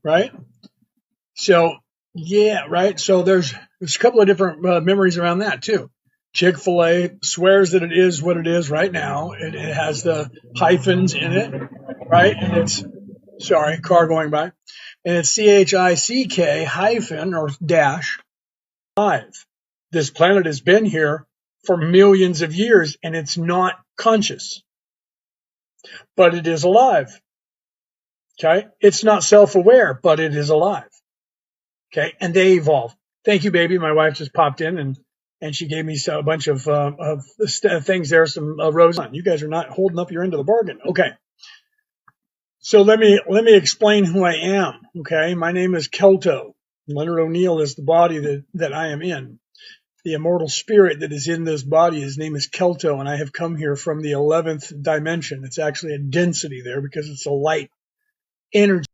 right? So yeah, right. So there's a couple of different memories around that too. Chick-fil-A swears that it is what it is right now. It has the hyphens in it, right? And it's sorry, car going by, and it's CHICK hyphen or dash alive. This planet has been here for millions of years and it's not conscious, but it is alive. Okay. It's not self-aware, but it is alive. Okay. And they evolve. Thank you, baby. My wife just popped in and she gave me a bunch of things there, some roses. You guys are not holding up your end of the bargain. Okay. So let me explain who I am. Okay. My name is Kelto. Leonard O'Neill is the body that I am in. The immortal spirit that is in this body, his name is Kelto, and I have come here from the 11th dimension. It's actually a density there because it's a light energy.